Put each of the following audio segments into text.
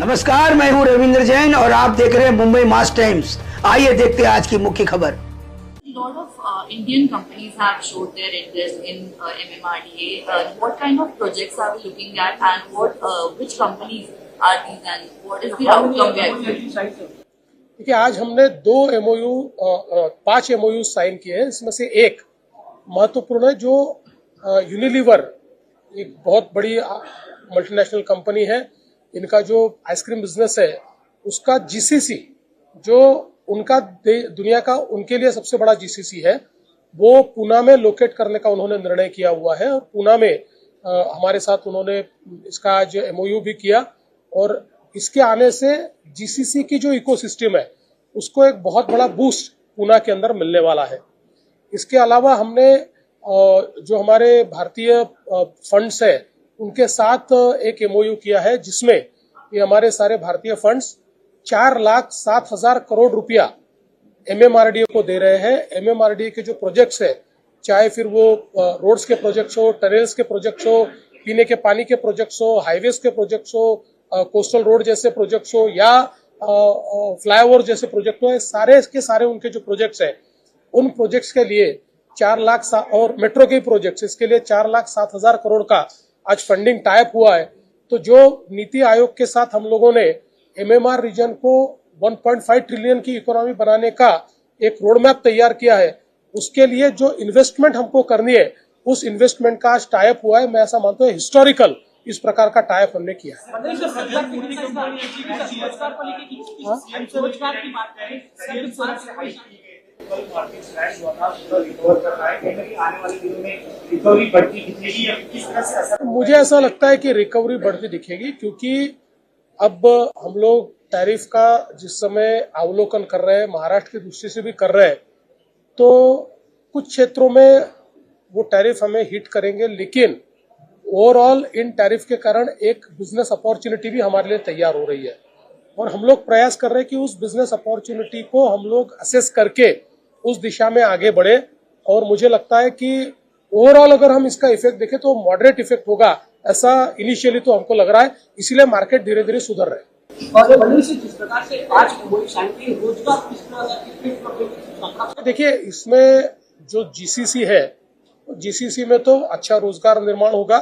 नमस्कार, मैं हूं रविंद्र जैन और आप देख रहे हैं मुंबई मास टाइम्स। आइए देखते हैं आज की मुख्य खबर। lot of Indian companies have showed their interest in MMRDA. What kind of projects are we looking at, and which companies are these, and what is the outcome we are expecting? देखिए, आज हमने 5 MOU sign किए हैं। इसमें से एक महत्वपूर्ण है जो यूनिलीवर, एक बहुत बड़ी मल्टीनेशनल कंपनी है। इनका जो आइसक्रीम बिजनेस है उसका जीसीसी, जो उनका दुनिया का उनके लिए सबसे बड़ा जीसीसी है, वो पूना में लोकेट करने का उन्होंने निर्णय किया हुआ है। और पूना में हमारे साथ उन्होंने इसका आज MOU भी किया और इसके आने से जीसीसी की जो इकोसिस्टम है उसको एक बहुत बड़ा बूस्ट पूना के अंदर मिलने वाला है। इसके अलावा हमने जो हमारे भारतीय फंड्स है उनके साथ एक MOU किया है, जिसमें ये हमारे सारे भारतीय फंड्स 4,07,000 करोड़ रुपया MMRDA को दे रहे हैं। MMRDA के जो प्रोजेक्ट्स है, चाहे फिर वो रोड्स के प्रोजेक्ट्स हो, टनल्स के प्रोजेक्ट्स हो, पीने के पानी के प्रोजेक्ट्स हो, हाईवेज के प्रोजेक्ट्स हो, कोस्टल रोड जैसे प्रोजेक्ट्स हो या फ्लाईओवर जैसे प्रोजेक्ट हो, सारे के सारे उनके जो प्रोजेक्ट्स है उन प्रोजेक्ट्स के लिए 4 लाख और मेट्रो के प्रोजेक्ट्स, इसके लिए 4,07,000 करोड़ का आज फंडिंग टाइप हुआ है। तो जो नीति आयोग के साथ हम लोगों ने MMR रीजन को 1.5 ट्रिलियन की इकोनॉमी बनाने का एक रोड मैप तैयार किया है, उसके लिए जो इन्वेस्टमेंट हमको करनी है उस इन्वेस्टमेंट का आज टाइप हुआ है। मैं ऐसा मानता हूँ हिस्टोरिकल इस प्रकार का टाइप हमने किया है। मुझे ऐसा लगता है कि रिकवरी बढ़ती दिखेगी, क्योंकि अब हम लोग टैरिफ का जिस समय अवलोकन कर रहे हैं, महाराष्ट्र की दृष्टि से भी कर रहे हैं, तो कुछ क्षेत्रों में वो टैरिफ हमें हिट करेंगे, लेकिन ओवरऑल इन टैरिफ के कारण एक बिजनेस अपॉर्चुनिटी भी हमारे लिए तैयार हो रही है। और हम लोग प्रयास कर रहे हैं कि उस बिजनेस अपॉर्चुनिटी को हम लोग असेस करके उस दिशा में आगे बढ़े। और मुझे लगता है कि ओवरऑल अगर हम इसका इफेक्ट देखें तो मॉडरेट इफेक्ट होगा, ऐसा इनिशियली तो हमको लग रहा है। इसीलिए मार्केट धीरे धीरे सुधर रहा है। जिस प्रकार से आज देखिए, इसमें जो जीसीसी है, जीसीसी में तो अच्छा रोजगार निर्माण होगा,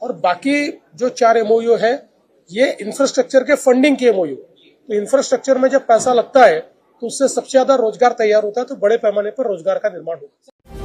और बाकी जो 4 MOU है ये इंफ्रास्ट्रक्चर के फंडिंग के MOU। तो इंफ्रास्ट्रक्चर में जब पैसा लगता है तो उससे सबसे ज्यादा रोजगार तैयार होता है, तो बड़े पैमाने पर रोजगार का निर्माण होगा।